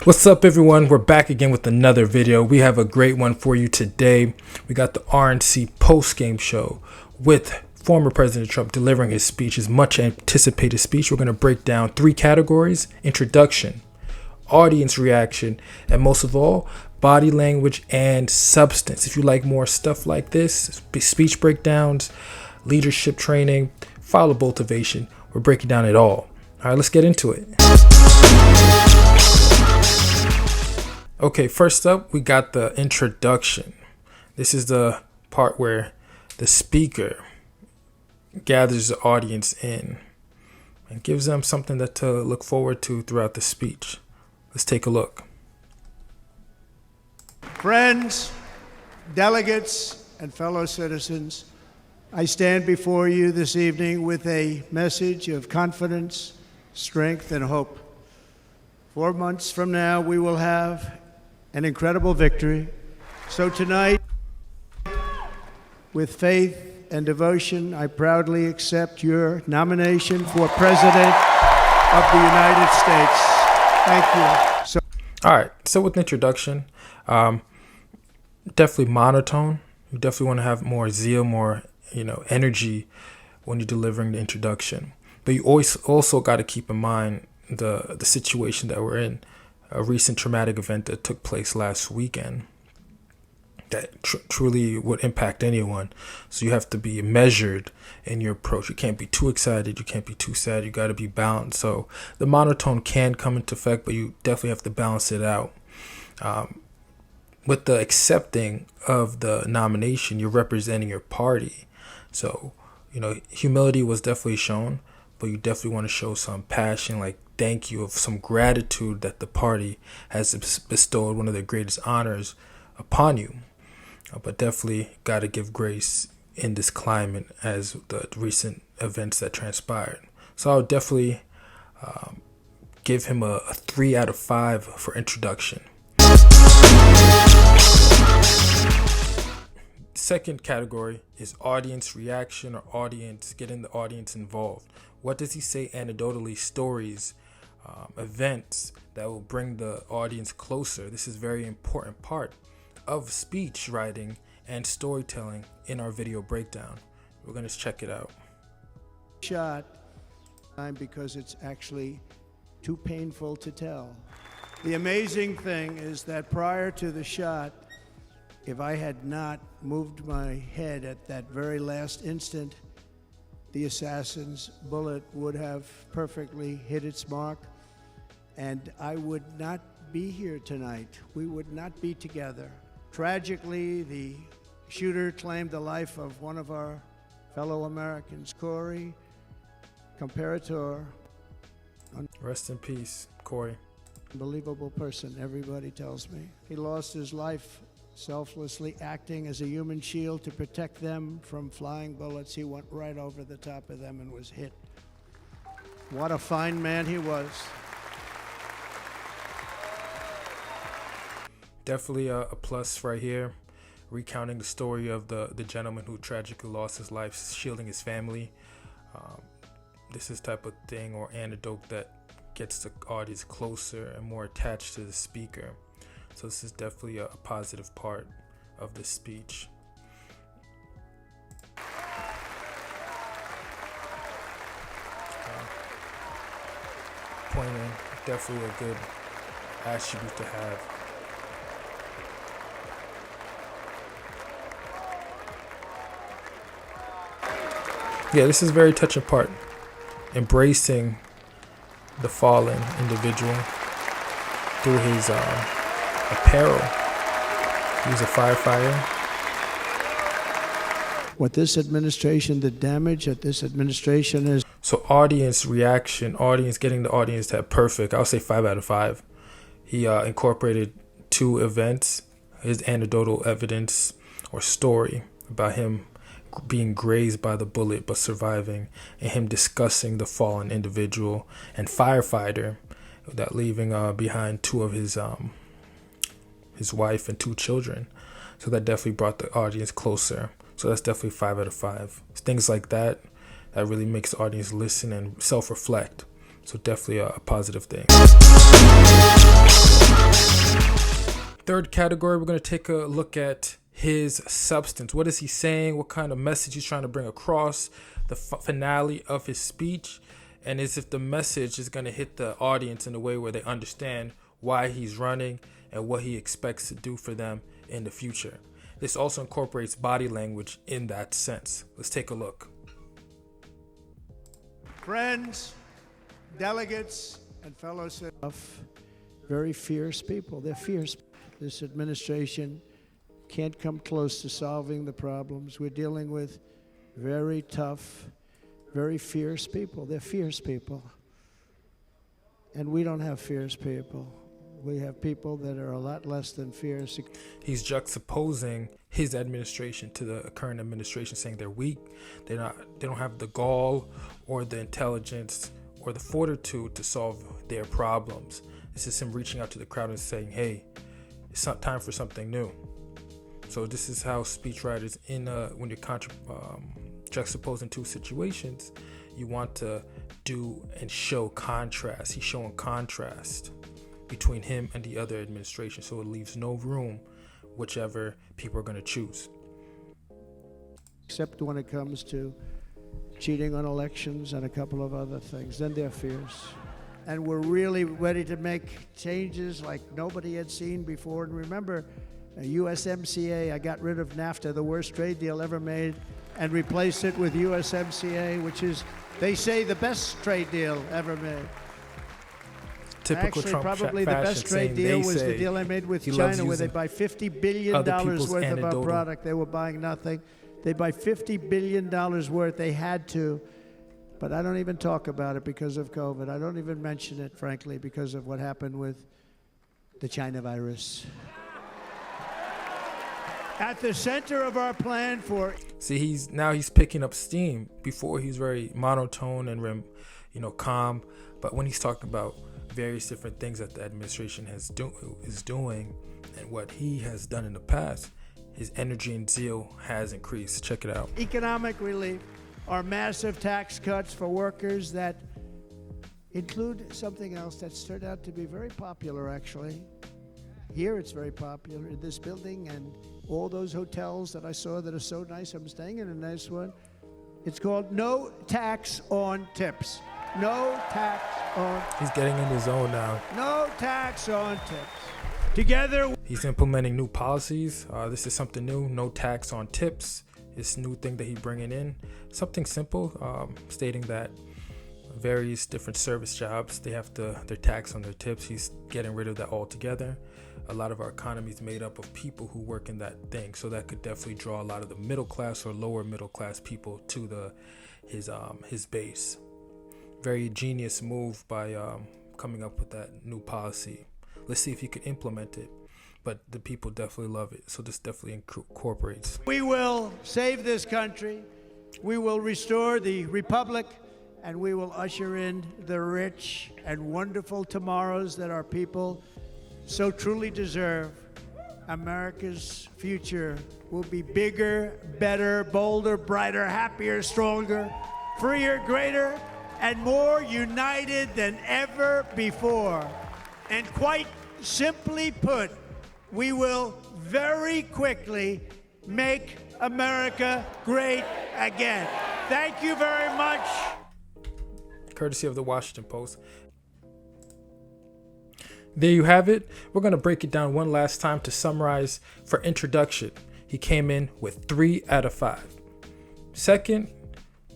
What's up, everyone? We're back again with another video. We have a great one for you today. We got the RNC post-game show with former President Trump delivering his speech, his much anticipated speech. We're going to break down three categories: introduction, audience reaction, and most of all, body language and substance. If you like more stuff like this, speech breakdowns, leadership training, follow motivation, we're breaking down it all. All right, let's get into it. Okay, first up, we got the introduction. This is the part where the speaker gathers the audience in and gives them something to look forward to throughout the speech. Let's take a look. Friends, delegates, and fellow citizens, I stand before you this evening with a message of confidence, strength, and hope. 4 months from now, we will have an incredible victory. So tonight, with faith and devotion, I proudly accept your nomination for President of the United States. Thank you. All right, so with the introduction, definitely monotone. You definitely want to have more zeal, more energy when you're delivering the introduction. But you always also got to keep in mind the situation that we're in. A recent traumatic event that took place last weekend that truly would impact anyone. So you have to be measured in your approach. You can't be too excited. You can't be too sad. You got to be balanced. So the monotone can come into effect, but you definitely have to balance it out. With the accepting of the nomination, you're representing your party. So, humility was definitely shown, but you definitely want to show some passion, like thank you, of some gratitude that the party has bestowed one of their greatest honors upon you. But definitely got to give grace in this climate as the recent events that transpired. So I would definitely give him a 3 out of 5 for introduction. Second category is audience reaction, or getting the audience involved. What does he say anecdotally, stories, events that will bring the audience closer? This is a very important part of speech writing and storytelling in our video breakdown. We're going to check it out. Shot because it's actually too painful to tell. The amazing thing is that prior to the shot, if I had not moved my head at that very last instant, the assassin's bullet would have perfectly hit its mark, and I would not be here tonight. We would not be together. Tragically, the shooter claimed the life of one of our fellow Americans, Corey, comparator. Rest in peace, Corey. Unbelievable person, everybody tells me. He lost his life selflessly acting as a human shield to protect them from flying bullets. He went right over the top of them and was hit. What a fine man he was. Definitely a plus right here, recounting the story of the gentleman who tragically lost his life, shielding his family. This is type of thing or anecdote that gets the audience closer and more attached to the speaker. So this is definitely a positive part of this speech. Pointing, definitely a good attribute to have. Yeah, this is a very touching part. Embracing the fallen individual through his apparel. He was a firefighter. What this administration, the damage that this administration is. So audience reaction, getting the audience to have perfect, I'll say 5 out of 5. He incorporated 2 events, his anecdotal evidence or story about him being grazed by the bullet but surviving, and him discussing the fallen individual and firefighter that leaving behind 2 of his wife and 2 children. So that definitely brought the audience closer. So that's definitely 5 out of 5. Things like that really makes the audience listen and self-reflect. So definitely a positive thing. Third category, we're going to take a look at his substance. What is he saying? What kind of message he's trying to bring across? The finale of his speech, and is if the message is going to hit the audience in a way where they understand why he's running and what he expects to do for them in the future. This also incorporates body language in that sense. Let's take a look. Friends, delegates, and fellow citizens, very fierce people. They're fierce. This administration can't come close to solving the problems. We're dealing with very tough, very fierce people. They're fierce people. And we don't have fierce people. We have people that are a lot less than fierce. He's juxtaposing his administration to the current administration, saying they're weak. They don't have the gall or the intelligence or the fortitude to solve their problems. This is him reaching out to the crowd and saying, hey, it's time for something new. So this is how speechwriters, when you're juxtaposing two situations, you want to do and show contrast. He's showing contrast between him and the other administration, so it leaves no room whichever people are going to choose. Except when it comes to cheating on elections and a couple of other things, then they're fierce. And we're really ready to make changes like nobody had seen before. And remember, USMCA, I got rid of NAFTA, the worst trade deal ever made, and replaced it with USMCA, which is, they say, the best trade deal ever made. Typical Actually, Trump probably the best trade deal was the deal I made with China, where they buy $50 billion worth of our product. They were buying nothing. They buy $50 billion worth. They had to. But I don't even talk about it because of COVID. I don't even mention it, frankly, because of what happened with the China virus. At the center of our plan for... See, he's picking up steam. Before he's very monotone and calm, but when he's talking about various different things that the administration is doing and what he has done in the past, his energy and zeal has increased. Check it out. Economic relief, our massive tax cuts for workers that include something else that's turned out to be very popular, actually. Here it's very popular in this building and all those hotels that I saw that are so nice. I'm staying in a nice one. It's called no tax on tips. No tax on... He's getting in his zone now. No tax on tips. Together... He's implementing new policies. This is something new. No tax on tips. This new thing that he's bringing in. Something simple, stating that various different service jobs, they have their tax on their tips. He's getting rid of that altogether. A lot of our economy is made up of people who work in that thing. So that could definitely draw a lot of the middle class or lower middle class people to his base. Very genius move by coming up with that new policy. Let's see if he can implement it. But the people definitely love it. So this definitely incorporates. We will save this country. We will restore the republic. And we will usher in the rich and wonderful tomorrows that our people so truly deserve. America's future will be bigger, better, bolder, brighter, happier, stronger, freer, greater, and more united than ever before. And quite simply put, we will very quickly make America great again. Thank you very much. Courtesy of the Washington Post. There you have it. We're going to break it down one last time to summarize. For introduction, he came in with 3 out of 5. Second,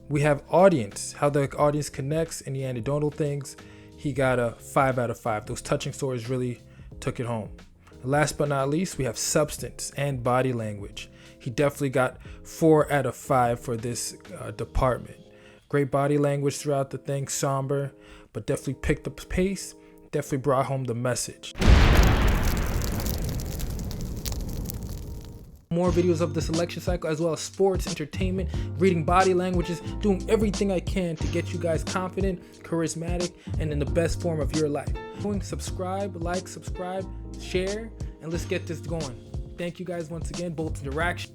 we have audience, how the audience connects and the anecdotal things. He got a 5 out of 5. Those touching stories really took it home. Last but not least, we have substance and body language. He definitely got 4 out of 5 for this department. Great body language throughout the thing, somber, but definitely picked up pace, definitely brought home the message. More videos of this election cycle, as well as sports, entertainment, reading body languages, doing everything I can to get you guys confident, charismatic, and in the best form of your life. Subscribe, like, subscribe, share, and let's get this going. Thank you guys once again, both interaction.